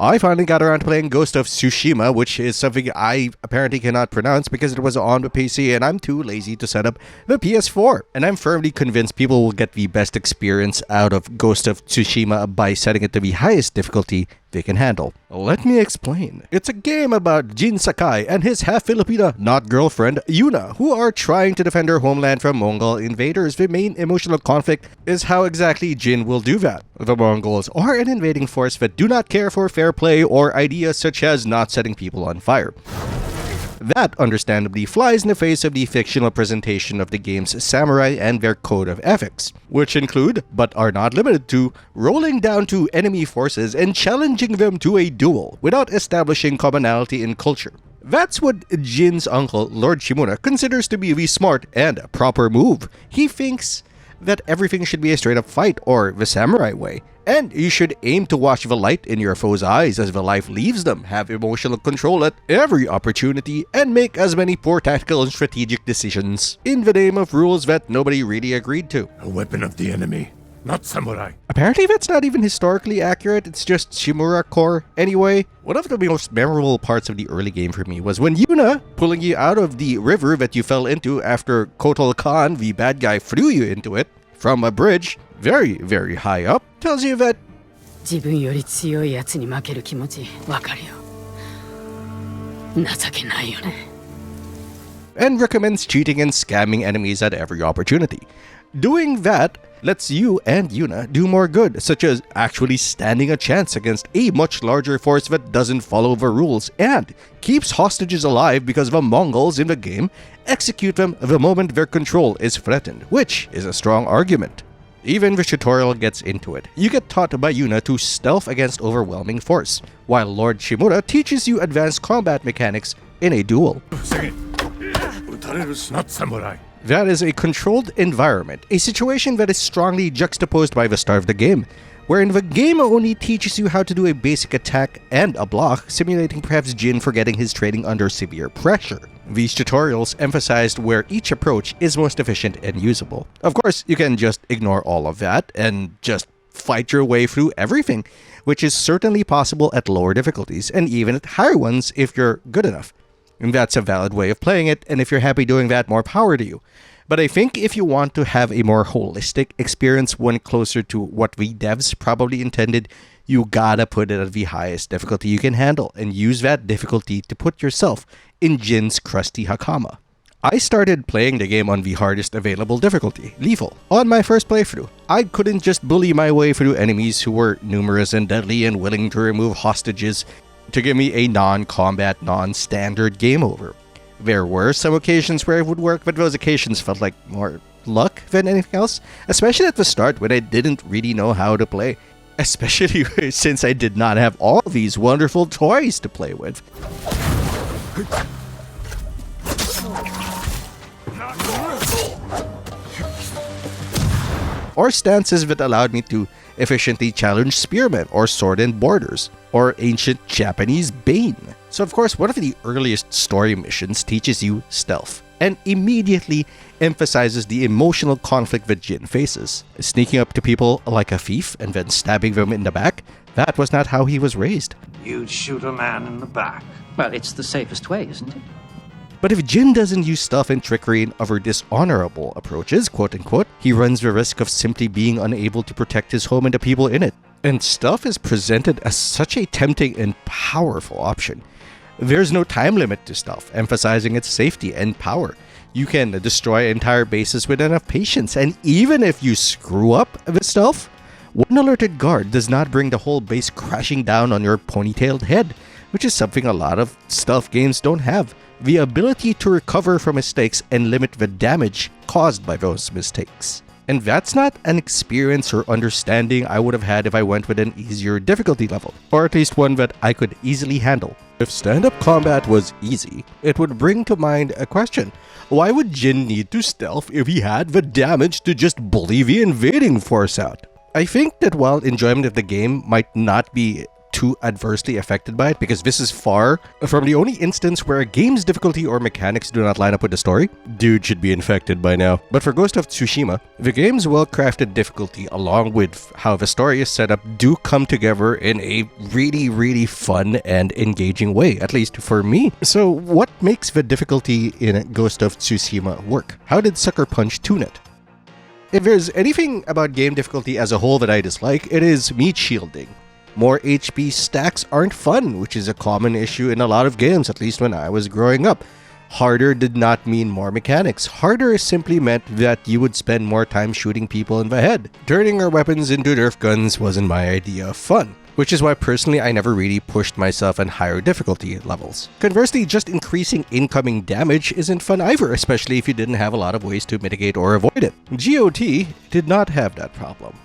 I finally got around to playing Ghost of Tsushima, which is something I apparently cannot pronounce because it was on the PC and I'm too lazy to set up the PS4. And I'm firmly convinced people will get the best experience out of Ghost of Tsushima by setting it to the highest difficulty they can handle. Let me explain. It's a game about Jin Sakai and his half-Filipina, not girlfriend, Yuna, who are trying to defend her homeland from Mongol invaders. The main emotional conflict is how exactly Jin will do that. The Mongols are an invading force that do not care for fair play or ideas such as not setting people on fire. That, understandably, flies in the face of the fictional presentation of the game's samurai and their code of ethics, which include, but are not limited to, rolling down to enemy forces and challenging them to a duel without establishing commonality in culture. That's what Jin's uncle, Lord Shimura, considers to be the smart and proper move. He thinks that everything should be a straight-up fight, or the samurai way. And you should aim to watch the light in your foe's eyes as the life leaves them, have emotional control at every opportunity, and make as many poor tactical and strategic decisions in the name of rules that nobody really agreed to. A weapon of the enemy, not samurai. Apparently that's not even historically accurate, it's just Shimura core. Anyway, one of the most memorable parts of the early game for me was when Yuna, pulling you out of the river that you fell into after Kotal Khan, the bad guy, threw you into it from a bridge, very, very high up, tells you that and recommends cheating and scamming enemies at every opportunity. Doing that lets you and Yuna do more good, such as actually standing a chance against a much larger force that doesn't follow the rules and keeps hostages alive because the Mongols in the game execute them the moment their control is threatened, which is a strong argument. Even the tutorial gets into it. You get taught by Yuna to stealth against overwhelming force, while Lord Shimura teaches you advanced combat mechanics in a duel. Not samurai. That is a controlled environment, a situation that is strongly juxtaposed by the start of the game, wherein the game only teaches you how to do a basic attack and a block, simulating perhaps Jin forgetting his training under severe pressure. These tutorials emphasized where each approach is most efficient and usable. Of course, you can just ignore all of that and just fight your way through everything, which is certainly possible at lower difficulties and even at higher ones if you're good enough. And that's a valid way of playing it, and if you're happy doing that, more power to you. But I think if you want to have a more holistic experience, one closer to what the devs probably intended, you gotta put it at the highest difficulty you can handle and use that difficulty to put yourself in Jin's crusty hakama. I started playing the game on the hardest available difficulty, lethal, on my first playthrough. I couldn't just bully my way through enemies who were numerous and deadly and willing to remove hostages to give me a non-combat, non-standard game over. There were some occasions where it would work, but those occasions felt like more luck than anything else, especially at the start when I didn't really know how to play, especially since I did not have all these wonderful toys to play with. Or stances that allowed me to efficiently challenge spearmen or sword and borders, or ancient Japanese bane. So of course, one of the earliest story missions teaches you stealth, and immediately emphasizes the emotional conflict that Jin faces. Sneaking up to people like a thief and then stabbing them in the back, that was not how he was raised. You'd shoot a man in the back. Well, it's the safest way, isn't it? But if Jin doesn't use stealth and trickery and other dishonorable approaches, quote-unquote, he runs the risk of simply being unable to protect his home and the people in it. And stealth is presented as such a tempting and powerful option. There's no time limit to stealth, emphasizing its safety and power. You can destroy entire bases with enough patience, and even if you screw up the stealth, one alerted guard does not bring the whole base crashing down on your ponytailed head, which is something a lot of stealth games don't have. The ability to recover from mistakes and limit the damage caused by those mistakes. And that's not an experience or understanding I would have had if I went with an easier difficulty level, or at least one that I could easily handle. If stand-up combat was easy, it would bring to mind a question. Why would Jin need to stealth if he had the damage to just bully the invading force out? I think that while enjoyment of the game might not be too adversely affected by it, because this is far from the only instance where a game's difficulty or mechanics do not line up with the story. Dude should be infected by now. But for Ghost of Tsushima, the game's well-crafted difficulty along with how the story is set up do come together in a really fun and engaging way, at least for me. So what makes the difficulty in Ghost of Tsushima work? How did Sucker Punch tune it? If there's anything about game difficulty as a whole that I dislike, it is meat shielding. More HP stacks aren't fun, which is a common issue in a lot of games, at least when I was growing up. Harder did not mean more mechanics. Harder simply meant that you would spend more time shooting people in the head. Turning our weapons into Nerf guns wasn't my idea of fun, which is why personally I never really pushed myself on higher difficulty levels. Conversely, just increasing incoming damage isn't fun either, especially if you didn't have a lot of ways to mitigate or avoid it. GOT did not have that problem.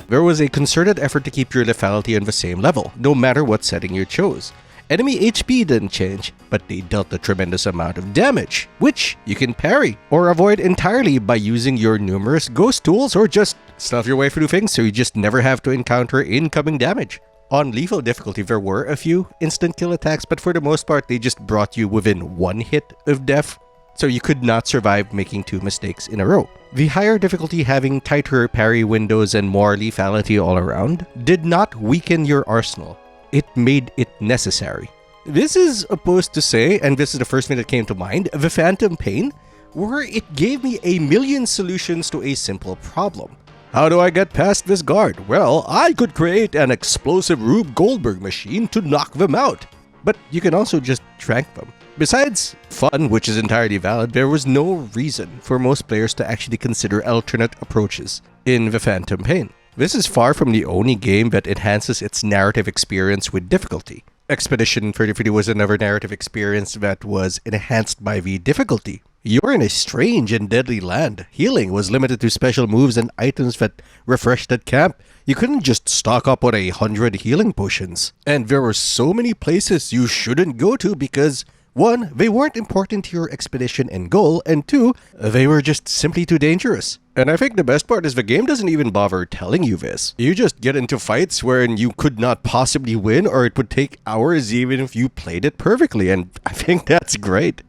There was a concerted effort to keep your lethality on the same level, no matter what setting you chose. Enemy HP didn't change, but they dealt a tremendous amount of damage, which you can parry or avoid entirely by using your numerous ghost tools or just stuff your way through things so you just never have to encounter incoming damage. On lethal difficulty, there were a few instant kill attacks, but for the most part, they just brought you within one hit of death, so you could not survive making 2 mistakes in a row. The higher difficulty having tighter parry windows and more lethality all around did not weaken your arsenal. It made it necessary. This is opposed to say, and this is the first thing that came to mind, the Phantom Pain, where it gave me a million solutions to a simple problem. How do I get past this guard? Well, I could create an explosive Rube Goldberg machine to knock them out. But you can also just trank them. Besides fun, which is entirely valid, there was no reason for most players to actually consider alternate approaches in the Phantom Pain. This is far from the only game that enhances its narrative experience with difficulty. Expedition 3050 was another narrative experience that was enhanced by the difficulty. You're in a strange and deadly land. Healing was limited to special moves and items that refreshed at camp. You couldn't just stock up on 100 healing potions. And there were so many places you shouldn't go to because 1, they weren't important to your expedition and goal, and 2, they were just simply too dangerous. And I think the best part is the game doesn't even bother telling you this. You just get into fights wherein you could not possibly win, or it would take hours even if you played it perfectly, and I think that's great.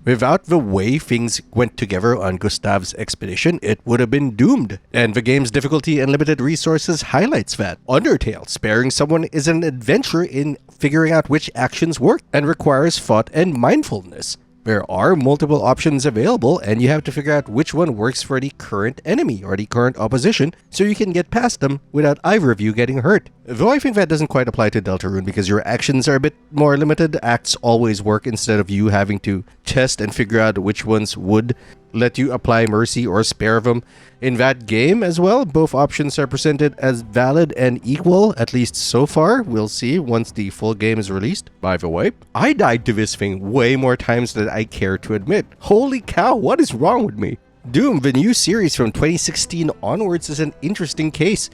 Without the way things went together on Gustav's expedition, it would have been doomed. And the game's difficulty and limited resources highlights that. Undertale, sparing someone is an adventure in figuring out which actions work and requires thought and mindfulness. There are multiple options available, and you have to figure out which one works for the current enemy or the current opposition so you can get past them without either of you getting hurt. Though I think that doesn't quite apply to Deltarune because your actions are a bit more limited. Acts always work instead of you having to test and figure out which ones would let you apply mercy or spare them. In that game as well, both options are presented as valid and equal, at least so far. We'll see once the full game is released. By the way, I died to this thing way more times than I care to admit. Holy cow, what is wrong with me? Doom, the new series from 2016 onwards, is an interesting case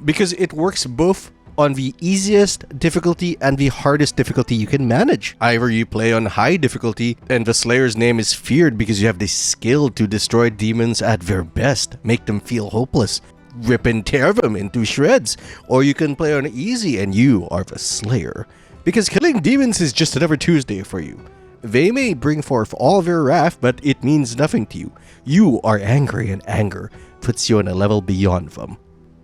because it works both on the easiest difficulty and the hardest difficulty you can manage. Either you play on high difficulty and the Slayer's name is feared because you have the skill to destroy demons at their best, make them feel hopeless, rip and tear them into shreds, or you can play on easy and you are the Slayer, because killing demons is just another Tuesday for you. They may bring forth all their wrath, but it means nothing to you. You are angry, and anger puts you on a level beyond them.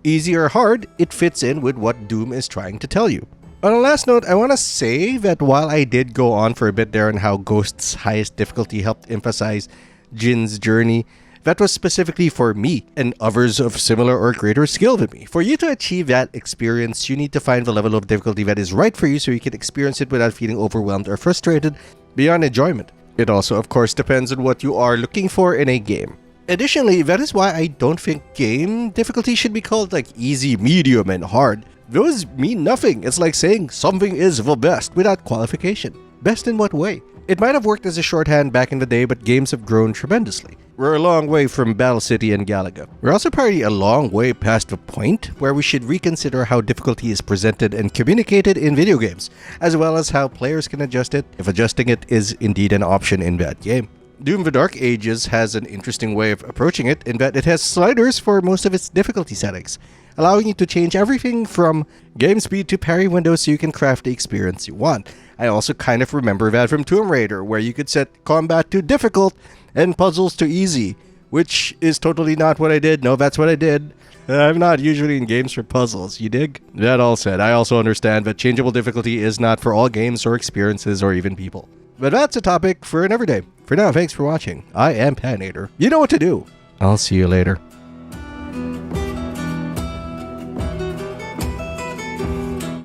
Easy or hard, it fits in with what Doom is trying to tell you. On a last note, I want to say that while I did go on for a bit there on how Ghost's highest difficulty helped emphasize Jin's journey, that was specifically for me and others of similar or greater skill than me. For you to achieve that experience, you need to find the level of difficulty that is right for you so you can experience it without feeling overwhelmed or frustrated beyond enjoyment. It also, of course, depends on what you are looking for in a game. Additionally, that is why I don't think game difficulty should be called like easy, medium, and hard. Those mean nothing. It's like saying something is the best without qualification. Best in what way? It might have worked as a shorthand back in the day, but games have grown tremendously. We're a long way from Battle City and Galaga. We're also probably a long way past the point where we should reconsider how difficulty is presented and communicated in video games, as well as how players can adjust it, if adjusting it is indeed an option in that game. Doom the Dark Ages has an interesting way of approaching it in that it has sliders for most of its difficulty settings. allowing you to change everything from game speed to parry windows so you can craft the experience you want. I also kind of remember that from Tomb Raider, where you could set combat to difficult and puzzles to easy, which is totally not what I did. No, that's what I did. I'm not usually in games for puzzles, you dig? That all said, I also understand that changeable difficulty is not for all games or experiences or even people. But that's a topic for another day. For now, thanks for watching. I am Patinator. You know what to do. I'll see you later.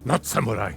Not samurai.